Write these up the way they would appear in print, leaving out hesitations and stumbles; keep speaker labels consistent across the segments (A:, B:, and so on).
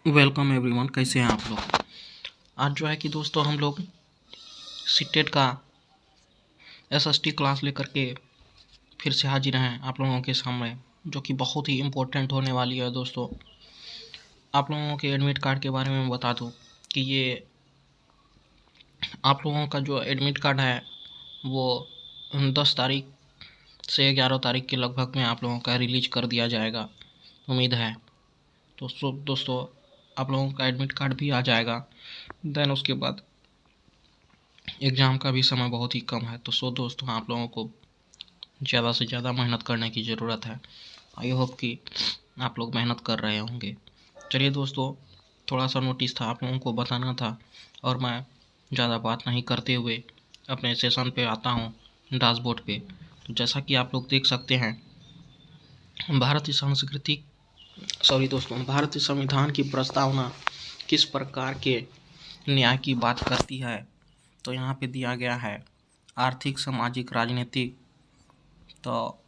A: Welcome everyone, कैसे हैं आप लोग। आज जो है कि दोस्तों हम लोग सीटेट का एसएसटी क्लास लेकर के फिर से हाजिर हैं आप लोगों के सामने, जो कि बहुत ही इम्पोर्टेंट होने वाली है। दोस्तों आप लोगों के एडमिट कार्ड के बारे में बता दूं कि ये आप लोगों का जो एडमिट कार्ड है वो 10 तारीख से 11 तारीख के लगभग में आप लोगों का रिलीज कर दिया जाएगा, उम्मीद है। दोस्तों आप लोगों का एडमिट कार्ड भी आ जाएगा। देन उसके बाद एग्ज़ाम का भी समय बहुत ही कम है। तो दोस्तों आप लोगों को ज़्यादा से ज़्यादा मेहनत करने की ज़रूरत है। आई होप कि आप लोग मेहनत कर रहे होंगे। चलिए दोस्तों, थोड़ा सा नोटिस था आप लोगों को बताना था, और मैं ज़्यादा बात नहीं करते हुए अपने सेशन पे आता हूँ, डैशबोर्ड पे। तो जैसा कि आप लोग देख सकते हैं, भारतीय संविधान की प्रस्तावना किस प्रकार के न्याय की बात करती है। तो यहाँ पे दिया गया है आर्थिक, सामाजिक, राजनीतिक। तो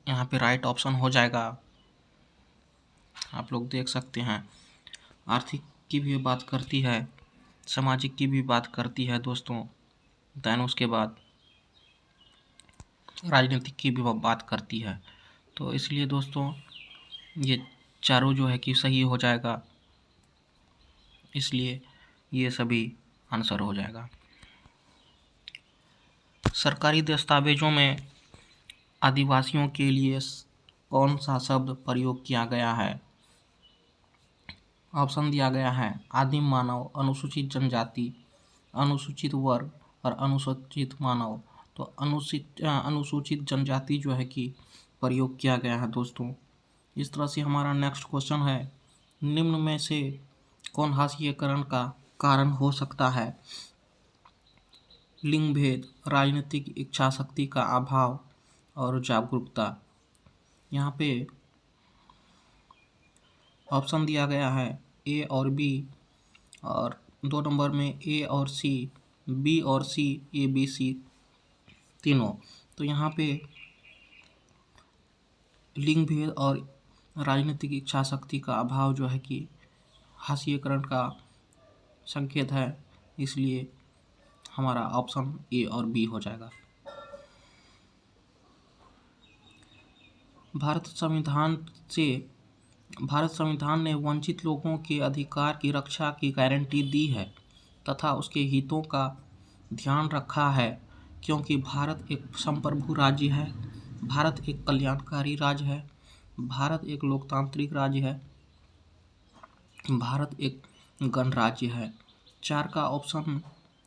A: यहाँ पे राइट ऑप्शन हो जाएगा। आप लोग देख सकते हैं, आर्थिक की भी बात करती है, सामाजिक की भी बात करती है दोस्तों। दैन उसके बाद राजनीतिक की भी बात करती है। तो इसलिए दोस्तों ये चारों जो है कि सही हो जाएगा, इसलिए ये सभी आंसर हो जाएगा। सरकारी दस्तावेजों में आदिवासियों के लिए कौन सा शब्द प्रयोग किया गया है। ऑप्शन दिया गया है आदिम मानव, अनुसूचित जनजाति, अनुसूचित वर्ग और अनुसूचित मानव। तो अनुसूचित जनजाति जो है कि प्रयोग किया गया है दोस्तों। इस तरह से हमारा नेक्स्ट क्वेश्चन है, निम्न में से कौन हाशिएकरण का कारण हो सकता है। लिंग भेद, राजनीतिक इच्छा शक्ति का अभाव और जागरूकता। यहाँ पे ऑप्शन दिया गया है ए और बी, और 2 नंबर में ए और सी, बी और सी, ए बी सी तीनों। तो यहाँ पे लिंग भेद और राजनीतिक इच्छा शक्ति का अभाव जो है कि हाशिएकरण का संकेत है, इसलिए हमारा ऑप्शन ए और बी हो जाएगा। भारत संविधान ने वंचित लोगों के अधिकार की रक्षा की गारंटी दी है तथा उसके हितों का ध्यान रखा है, क्योंकि भारत एक संप्रभु राज्य है, भारत एक कल्याणकारी राज्य है, भारत एक लोकतांत्रिक राज्य है, भारत एक गणराज्य है। 4 का ऑप्शन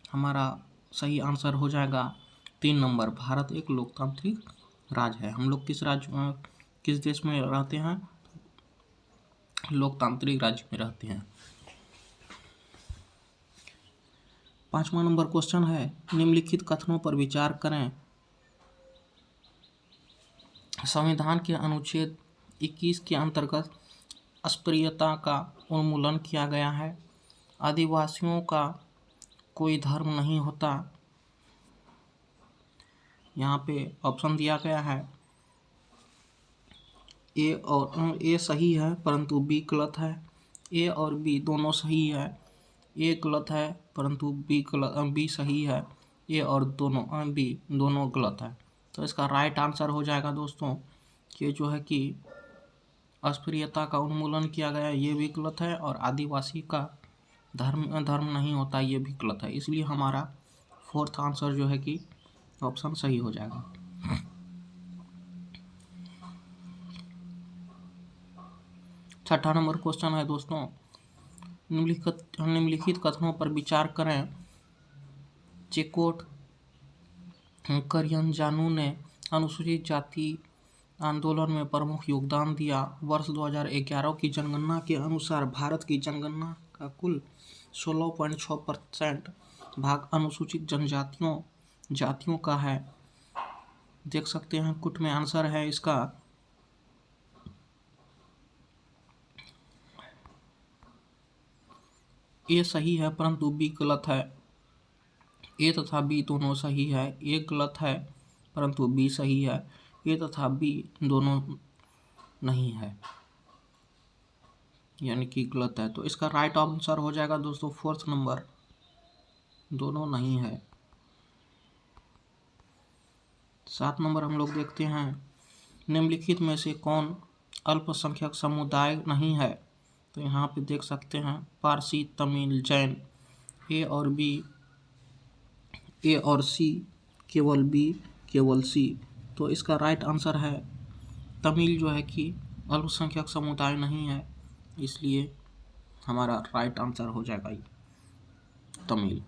A: हमारा सही आंसर हो जाएगा। 3 नंबर, भारत एक लोकतांत्रिक राज्य है। हम लोग किस देश में रहते हैं, लोकतांत्रिक राज्य में रहते हैं। 5वां नंबर क्वेश्चन है, निम्नलिखित कथनों पर विचार करें। संविधान के अनुच्छेद 21 के अंतर्गत अस्पृश्यता का उन्मूलन किया गया है। आदिवासियों का कोई धर्म नहीं होता। यहाँ पे ऑप्शन दिया गया है ए सही है परंतु बी गलत है। ए और बी दोनों सही है, ए गलत है परंतु बी सही है। ए और बी दोनों गलत है। तो इसका राइट आंसर हो जाएगा दोस्तों, ये जो है कि अस्पृश्यता का उन्मूलन किया गया है, ये भी गलत है, और आदिवासी का धर्म नहीं होता, ये भी गलत है। इसलिए हमारा 4th आंसर जो है कि ऑप्शन सही हो जाएगा। 6ठा नंबर क्वेश्चन है दोस्तों, निम्नलिखित कथनों पर विचार करें। चेकोट करियनजानु ने अनुसूचित जाति आंदोलन में प्रमुख योगदान दिया। वर्ष 2011 की जनगणना के अनुसार भारत की जनगणना का कुल 16.6% भाग अनुसूचित जातियों का है। देख सकते हैं कुट में आंसर है इसका। ए सही है परंतु बी गलत है। ए तथा बी दोनों सही है, ए गलत है परंतु बी सही है, ए तथा बी दोनों नहीं है। यानी कि गलत है। तो इसका राइट आंसर हो जाएगा दोस्तों फोर्थ नंबर, दोनों नहीं है। 7 नंबर हम लोग देखते हैं, निम्नलिखित में से कौन अल्पसंख्यक समुदाय नहीं है। तो यहाँ पे देख सकते हैं पारसी, तमिल, जैन। ए और बी, ए और सी, केवल बी, केवल सी। तो इसका राइट आंसर है तमिल जो है कि अल्पसंख्यक समुदाय नहीं है, इसलिए हमारा राइट आंसर हो जाएगा ये तमिल।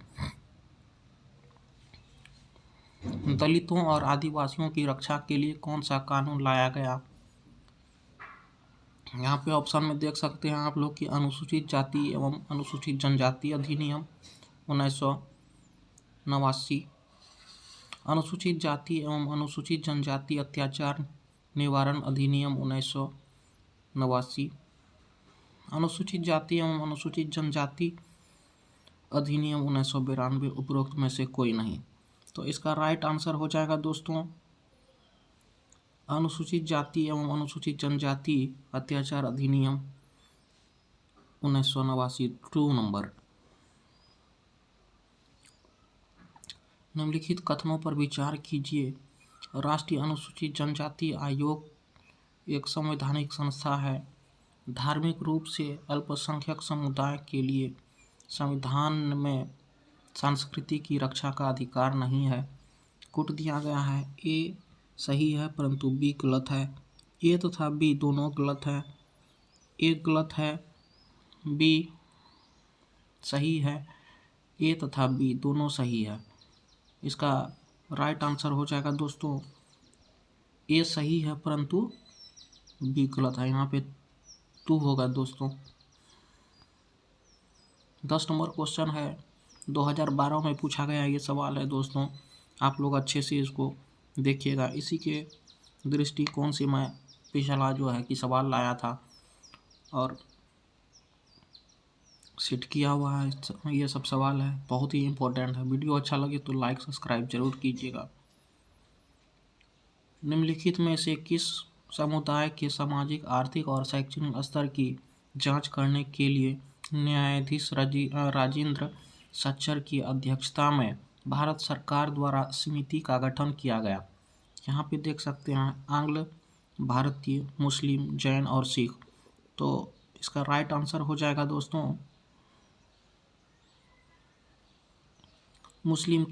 A: दलितों और आदिवासियों की रक्षा के लिए कौन सा कानून लाया गया। यहाँ पे ऑप्शन में देख सकते हैं आप लोग कि अनुसूचित जाति एवं अनुसूचित जनजाति अधिनियम 1989, अनुसूचित जाति एवं अनुसूचित जनजाति अत्याचार निवारण अधिनियम 1989, अनुसूचित जाति एवं अनुसूचित जनजाति अधिनियम 1992, उपरोक्त में से कोई नहीं। तो इसका राइट आंसर हो जाएगा दोस्तों अनुसूचित जाति एवं अनुसूचित जनजाति अत्याचार अधिनियम 1989, 2 नंबर। निम्नलिखित कथनों पर विचार कीजिए। राष्ट्रीय अनुसूचित जनजाति आयोग एक संवैधानिक संस्था है। धार्मिक रूप से अल्पसंख्यक समुदाय के लिए संविधान में संस्कृति की रक्षा का अधिकार नहीं है। कूट दिया गया है। ए सही है परंतु बी गलत है। ए तथा बी दोनों गलत है। ए गलत है, बी सही है। ए तथा बी दोनों सही है। इसका राइट आंसर हो जाएगा दोस्तों ए सही है परंतु बी गलत है। यहाँ पे 2 होगा दोस्तों। 10 नंबर क्वेश्चन है, 2012 में पूछा गया ये सवाल है दोस्तों। आप लोग अच्छे से इसको देखिएगा। इसी के दृष्टिकोण से मैं पिछला जो है कि सवाल लाया था और सेट किया हुआ है। ये सब सवाल है, बहुत ही इम्पोर्टेंट है। वीडियो अच्छा लगे तो लाइक सब्सक्राइब जरूर कीजिएगा। निम्नलिखित में से किस समुदाय के सामाजिक, आर्थिक और शैक्षणिक स्तर की जांच करने के लिए न्यायाधीश राजेंद्र सच्चर की अध्यक्षता में भारत सरकार द्वारा समिति का गठन किया गया। यहाँ पे देख सकते हैं आंग्ल, भारतीय, मुस्लिम, जैन और सिख। तो इसका राइट आंसर हो जाएगा दोस्तों मुस्लिम।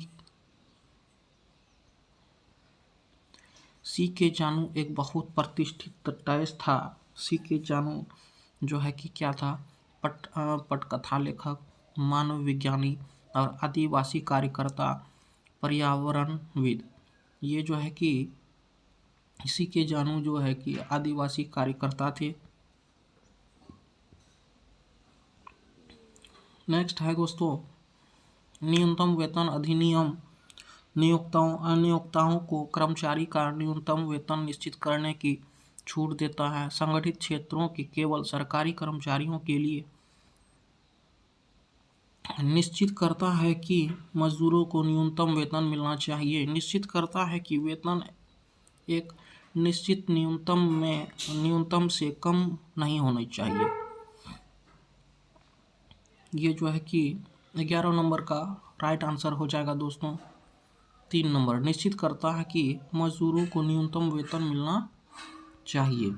A: सी के जानू एक बहुत प्रतिष्ठित टाइस था। सी के जानू जो है कि क्या था, पटकथा लेखक, मानव विज्ञानी और आदिवासी कार्यकर्ता, पर्यावरणविद। ये जो है कि सी के जानू जो है कि आदिवासी कार्यकर्ता थे। नेक्स्ट है दोस्तों न्यूनतम वेतन अधिनियम नियोक्ताओं को कर्मचारी का न्यूनतम वेतन निश्चित करने की छूट देता है। संगठित क्षेत्रों के केवल सरकारी कर्मचारियों के लिए निश्चित करता है कि मजदूरों को न्यूनतम वेतन मिलना चाहिए। निश्चित करता है कि वेतन एक निश्चित न्यूनतम से कम नहीं होनी चाहिए। ये जो है कि 11 नंबर का राइट आंसर हो जाएगा दोस्तों। 3 नंबर निश्चित करता है कि मजदूरों को न्यूनतम वेतन मिलना चाहिए।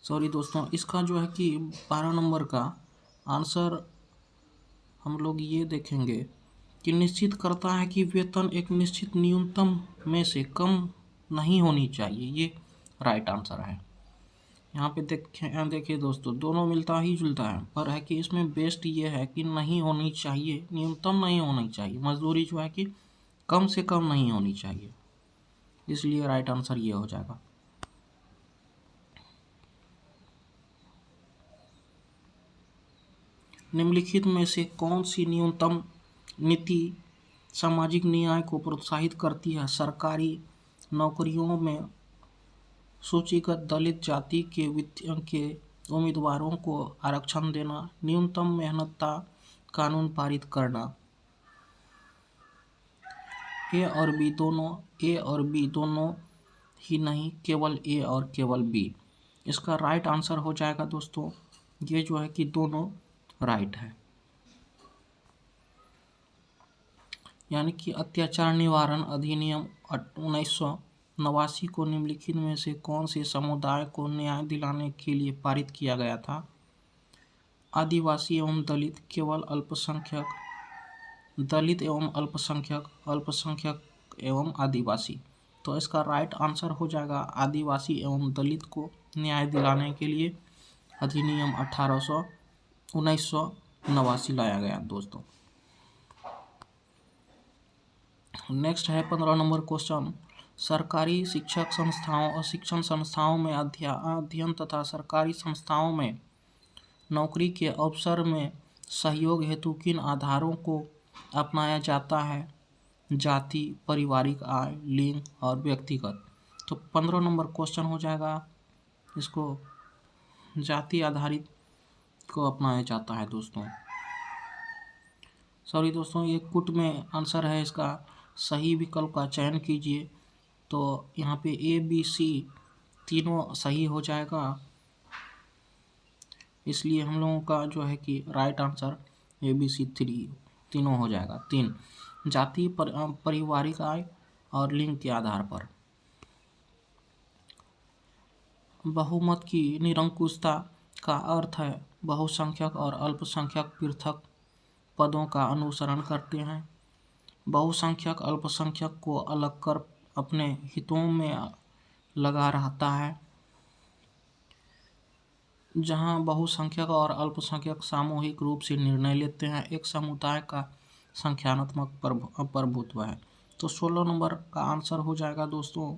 A: सॉरी दोस्तों, इसका जो है कि 12 नंबर का आंसर हम लोग ये देखेंगे कि निश्चित करता है कि वेतन एक निश्चित न्यूनतम में से कम नहीं होनी चाहिए। ये राइट आंसर है। यहाँ पे देखिए दोस्तों, दोनों मिलता ही जुलता है, पर है कि इसमें बेस्ट ये है कि नहीं होनी चाहिए, न्यूनतम नहीं होनी चाहिए। मजदूरी जो है कि कम से कम नहीं होनी चाहिए, इसलिए राइट आंसर ये हो जाएगा। निम्नलिखित में से कौन सी न्यूनतम नीति सामाजिक न्याय को प्रोत्साहित करती है। सरकारी नौकरियों में सूचीगत दलित जाति के उम्मीदवारों को आरक्षण देना, न्यूनतम मेहनता कानून पारित करना। ए और बी दोनों ही नहीं, केवल ए और केवल बी। इसका राइट आंसर हो जाएगा दोस्तों, ये जो है कि दोनों राइट है। यानी कि अत्याचार निवारण अधिनियम 1989 को निम्नलिखित में से कौन से समुदाय को न्याय दिलाने के लिए पारित किया गया था? आदिवासी एवं दलित, केवल अल्पसंख्यक, दलित एवं अल्पसंख्यक, अल्पसंख्यक एवं आदिवासी। तो इसका राइट आंसर हो जाएगा आदिवासी एवं दलित को न्याय दिलाने के लिए अधिनियम 1989 लाया गया दोस्तों। नेक्स्ट है 15 नंबर क्वेश्चन। सरकारी शिक्षक संस्थाओं और शिक्षण संस्थाओं में अध्ययन तथा सरकारी संस्थाओं में नौकरी के अवसर में सहयोग हेतु किन आधारों को अपनाया जाता है? जाति, पारिवारिक आय, लिंग और व्यक्तिगत। तो 15 नंबर क्वेश्चन हो जाएगा, इसको जाति आधारित को अपनाया जाता है दोस्तों। सॉरी दोस्तों, ये कुट में आंसर है, इसका सही विकल्प का चयन कीजिए। तो यहाँ पे ए बी सी तीनों सही हो जाएगा, इसलिए हम लोगों का जो है कि right answer A B C तीनों हो जाएगा। 3 जाति, पारिवारिक आय और लिंग के आधार पर। बहुमत की निरंकुशता का अर्थ है बहुसंख्यक और अल्पसंख्यक पृथक पदों का अनुसरण करते हैं। बहुसंख्यक अल्पसंख्यक को अलग कर अपने हितों में लगा रहता है। जहां बहुसंख्यक और अल्पसंख्यक सामूहिक रूप से निर्णय लेते हैं, एक समुदाय का संख्यात्मक प्रभुत्व है। तो 16 नंबर का आंसर हो जाएगा दोस्तों,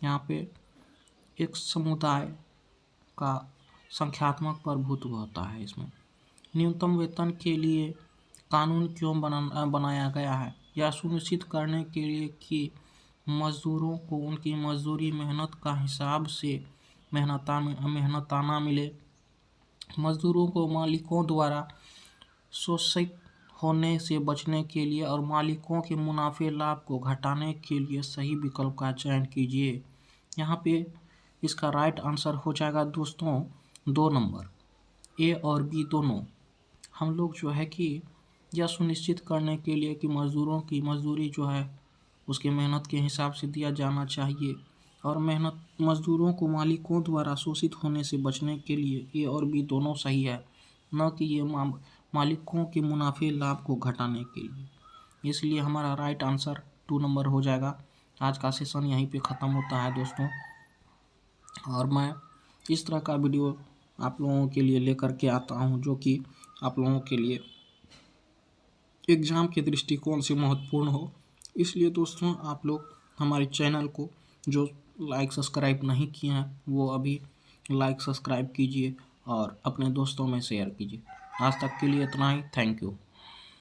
A: यहाँ पे एक समुदाय का संख्यात्मक प्रभुत्व होता है। इसमें न्यूनतम वेतन के लिए कानून क्यों बनाया गया है? यह सुनिश्चित करने के लिए कि मजदूरों को उनकी मजदूरी मेहनत का हिसाब से मेहनताना मिले। मजदूरों को मालिकों द्वारा शोषित होने से बचने के लिए और मालिकों के मुनाफे लाभ को घटाने के लिए सही विकल्प का चयन कीजिए। यहाँ पे इसका राइट आंसर हो जाएगा दोस्तों 2 नंबर, ए और बी दोनों। हम लोग जो है कि यह सुनिश्चित करने के लिए कि मजदूरों की मजदूरी जो है उसकी मेहनत के हिसाब से दिया जाना चाहिए, और मजदूरों को मालिकों द्वारा शोषित होने से बचने के लिए ए और बी दोनों सही है, न कि ये मालिकों के मुनाफे लाभ को घटाने के लिए। इसलिए हमारा राइट आंसर 2 नंबर हो जाएगा। आज का सेशन यहीं पे ख़त्म होता है दोस्तों, और मैं इस तरह का वीडियो आप लोगों के लिए लेकर के आता हूं जो कि आप लोगों के लिए एग्ज़ाम के दृष्टिकोण से महत्वपूर्ण हो। इसलिए दोस्तों, आप लोग हमारे चैनल को जो लाइक सब्सक्राइब नहीं किए हैं वो अभी लाइक सब्सक्राइब कीजिए और अपने दोस्तों में शेयर कीजिए। आज तक के लिए इतना ही। Thank you.